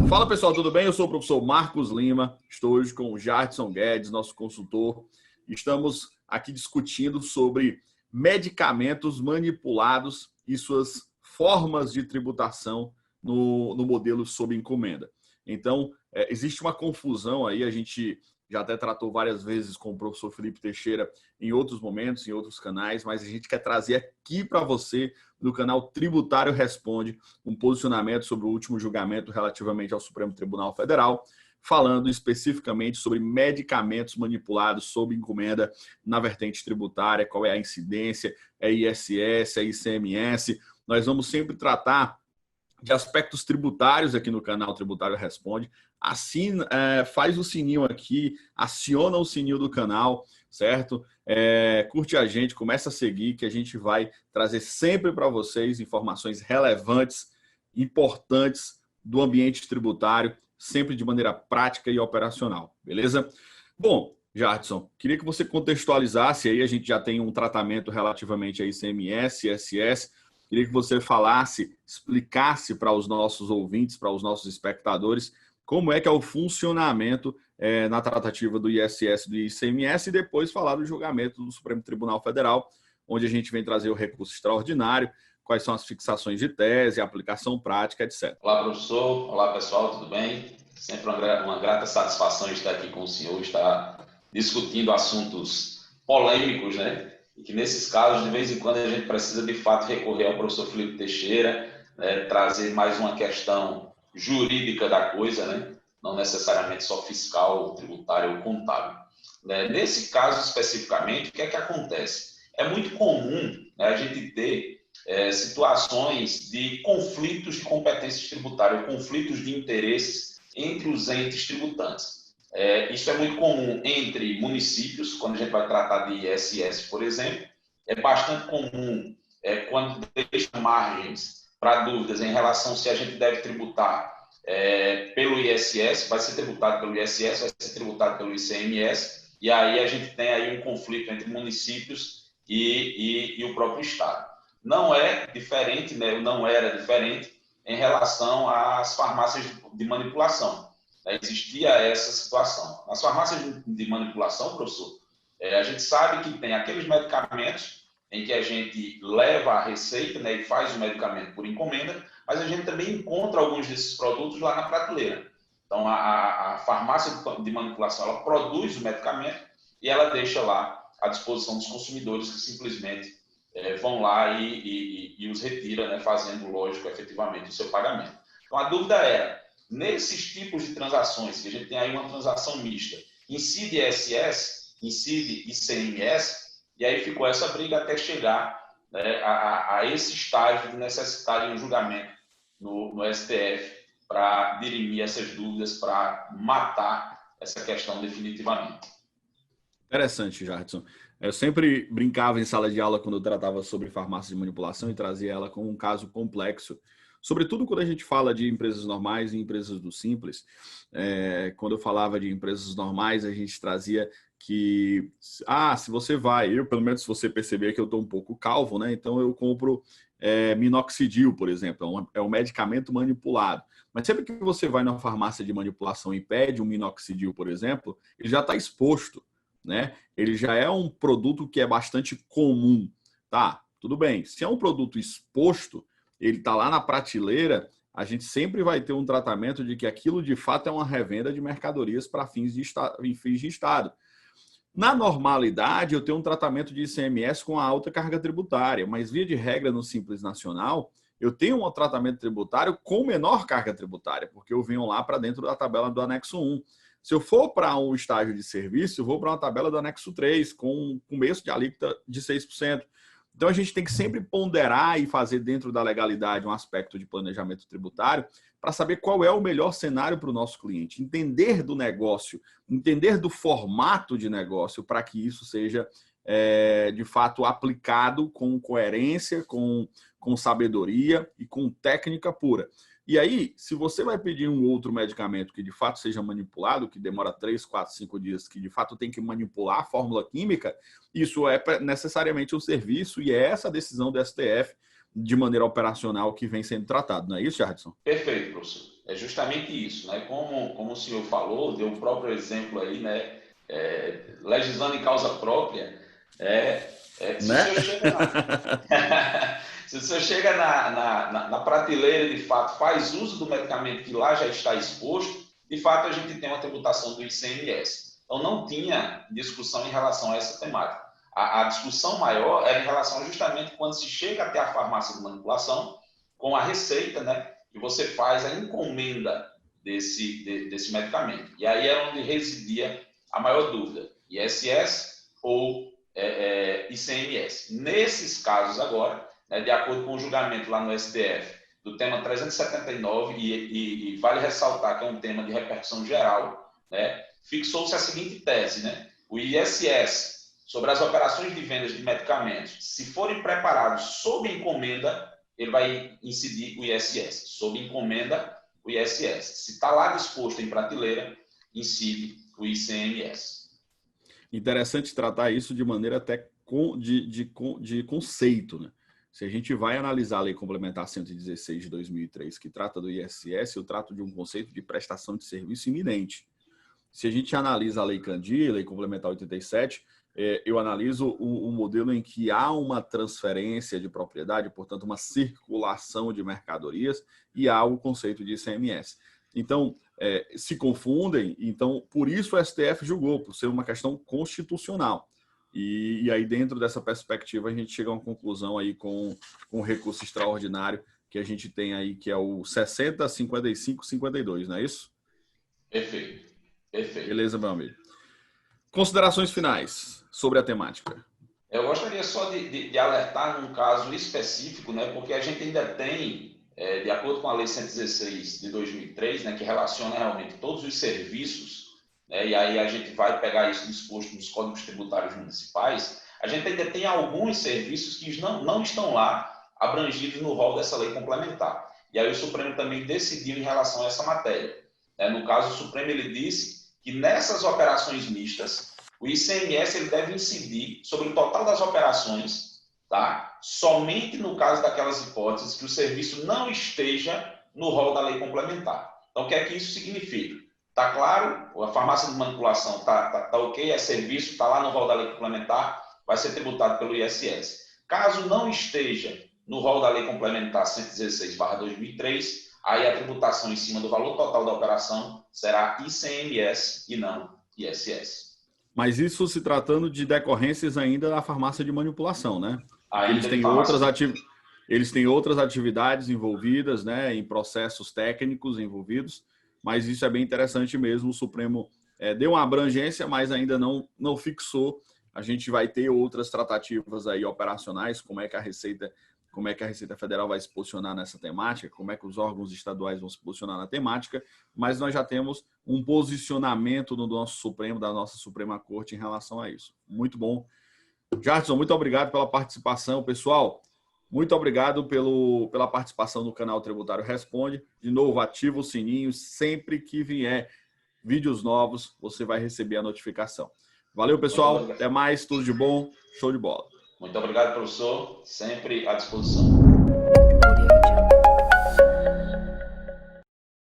Fala pessoal, tudo bem? Eu sou o professor Marcos Lima, estou hoje com o Jardson Guedes, nosso consultor. Estamos aqui discutindo sobre medicamentos manipulados e suas formas de tributação no modelo sob encomenda. Então, existe uma confusão aí, a gente já até tratou várias vezes com o professor Felipe Teixeira em outros momentos, em outros canais, mas a gente quer trazer aqui para você, no canal Tributário Responde, um posicionamento sobre o último julgamento relativamente ao Supremo Tribunal Federal, falando especificamente sobre medicamentos manipulados sob encomenda na vertente tributária, qual é a incidência, é ISS, é ICMS. Nós vamos sempre tratar de aspectos tributários aqui no canal Tributário Responde. Assina, faz o sininho aqui, aciona o sininho do canal, certo? Curte a gente, começa a seguir, que a gente vai trazer sempre para vocês informações relevantes, importantes do ambiente tributário, sempre de maneira prática e operacional, beleza? Bom, Jardson, queria que você contextualizasse aí, a gente já tem um tratamento relativamente a ICMS, ISS. Queria que você falasse, explicasse para os nossos ouvintes, para os nossos espectadores, como é que é o funcionamento na tratativa do ISS e do ICMS e depois falar do julgamento do Supremo Tribunal Federal, onde a gente vem trazer o recurso extraordinário, quais são as fixações de tese, a aplicação prática, etc. Olá, professor. Olá, pessoal, tudo bem? Sempre uma grata satisfação estar aqui com o senhor, estar discutindo assuntos polêmicos, né? E que nesses casos, de vez em quando, a gente precisa de fato recorrer ao professor Felipe Teixeira, né? Trazer mais uma questão jurídica da coisa, né? Não necessariamente só fiscal, tributária ou contábil. Nesse caso especificamente, o que é que acontece? É muito comum, né, a gente ter situações de conflitos de competências tributárias, conflitos de interesses entre os entes tributantes. Isso é muito comum entre municípios, quando a gente vai tratar de ISS, por exemplo. É bastante comum quando deixa margens para dúvidas em relação se a gente deve tributar pelo ISS, vai ser tributado pelo ISS, vai ser tributado pelo ICMS, e aí a gente tem aí um conflito entre municípios e o próprio Estado. Não é diferente, né? Não era diferente em relação às farmácias de manipulação. Existia essa situação. Nas farmácias de manipulação, professor, a gente sabe que tem aqueles medicamentos em que a gente leva a receita, né, e faz o medicamento por encomenda, mas a gente também encontra alguns desses produtos lá na prateleira. Então, a farmácia de manipulação, ela produz o medicamento e ela deixa lá à disposição dos consumidores que simplesmente vão lá e os retira, né, fazendo, lógico, efetivamente o seu pagamento. Então, a dúvida era, nesses tipos de transações, que a gente tem aí uma transação mista, incide ISS, incide ICMS, e aí ficou essa briga até chegar, né, a esse estágio de necessidade de um julgamento no STF para dirimir essas dúvidas, para matar essa questão definitivamente. Interessante, Jardson. Eu sempre brincava em sala de aula quando eu tratava sobre farmácia de manipulação e trazia ela como um caso complexo. Sobretudo quando a gente fala de empresas normais e empresas do Simples. Quando eu falava de empresas normais, a gente trazia que, se você vai, pelo menos se você perceber que eu estou um pouco calvo, né? Então eu compro minoxidil, por exemplo, é um medicamento manipulado. Mas sempre que você vai na farmácia de manipulação e pede um minoxidil, por exemplo, ele já está exposto, né? Ele já é um produto que é bastante comum. Tá, tudo bem. Se é um produto exposto, ele está lá na prateleira, a gente sempre vai ter um tratamento de que aquilo de fato é uma revenda de mercadorias para fins de Estado. Na normalidade, eu tenho um tratamento de ICMS com a alta carga tributária, mas via de regra no Simples Nacional, eu tenho um tratamento tributário com menor carga tributária, porque eu venho lá para dentro da tabela do anexo 1. Se eu for para um estágio de serviço, eu vou para uma tabela do anexo 3, com um começo de alíquota de 6%. Então, a gente tem que sempre ponderar e fazer dentro da legalidade um aspecto de planejamento tributário para saber qual é o melhor cenário para o nosso cliente. Entender do negócio, entender do formato de negócio para que isso seja, de fato, aplicado com coerência, com sabedoria e com técnica pura. E aí, se você vai pedir um outro medicamento que de fato seja manipulado, que demora 3, 4, 5 dias, que de fato tem que manipular a fórmula química, isso é necessariamente um serviço e é essa decisão do STF de maneira operacional que vem sendo tratado. Não é isso, Jardson? Perfeito, professor. É justamente isso, né? Como o senhor falou, deu o próprio exemplo aí, né? Legislando em causa própria, se Né? o senhor chega se o senhor chega na prateleira e de fato faz uso do medicamento que lá já está exposto, de fato a gente tem uma tributação do ICMS. Então não tinha discussão em relação a essa temática. A discussão maior era em relação justamente quando se chega até a farmácia de manipulação com a receita, né? E você faz a encomenda desse medicamento. E aí é onde residia a maior dúvida, ISS ou ICMS. Nesses casos agora, né, de acordo com o julgamento lá no STF, do tema 379, e vale ressaltar que é um tema de repercussão geral, né, fixou-se a seguinte tese, né, o ISS sobre as operações de vendas de medicamentos, se forem preparados sob encomenda, ele vai incidir o ISS. Sob encomenda, o ISS. Se está lá disposto em prateleira, incide o ICMS. Interessante tratar isso de maneira até de conceito, né? Se a gente vai analisar a Lei Complementar 116 de 2003, que trata do ISS, eu trato de um conceito de prestação de serviço iminente. Se a gente analisa a Lei Candir, Lei Complementar 87, eu analiso o modelo em que há uma transferência de propriedade, portanto, uma circulação de mercadorias, e há o conceito de ICMS. Então, se confundem, então, por isso o STF julgou, por ser uma questão constitucional. E aí, dentro dessa perspectiva, a gente chega a uma conclusão aí com o recurso extraordinário que a gente tem aí, que é o 60, 55, 52, não é isso? Perfeito. Perfeito. Beleza, meu amigo. Considerações finais sobre a temática. Eu gostaria só de alertar num caso específico, né, porque a gente ainda tem, de acordo com a Lei 116 de 2003, né, que relaciona realmente todos os serviços, né, e aí a gente vai pegar isso disposto nos códigos tributários municipais, a gente ainda tem alguns serviços que não estão lá abrangidos no rol dessa lei complementar. E aí o Supremo também decidiu em relação a essa matéria. No caso, o Supremo ele disse que nessas operações mistas, o ICMS ele deve incidir sobre o total das operações, tá? Somente no caso daquelas hipóteses que o serviço não esteja no rol da lei complementar. Então, o que é que isso significa? Está claro? A farmácia de manipulação está ok, é serviço, está lá no rol da lei complementar, vai ser tributado pelo ISS. Caso não esteja no rol da lei complementar 116/2003, aí a tributação em cima do valor total da operação será ICMS e não ISS. Mas isso se tratando de decorrências ainda da farmácia de manipulação, né? Eles têm outras atividades envolvidas, né, em processos técnicos envolvidos, mas isso é bem interessante mesmo. O Supremo deu uma abrangência, mas ainda não fixou. A gente vai ter outras tratativas aí operacionais, como é que a Receita Federal vai se posicionar nessa temática, como é que os órgãos estaduais vão se posicionar na temática, mas nós já temos um posicionamento do nosso Supremo, da nossa Suprema Corte em relação a isso. Muito bom. Jardson, muito obrigado pela participação. Pessoal, muito obrigado pela participação no canal Tributário Responde. De novo, ativa o sininho. Sempre que vier vídeos novos, você vai receber a notificação. Valeu, pessoal. Até mais. Tudo de bom. Show de bola. Muito obrigado, professor. Sempre à disposição.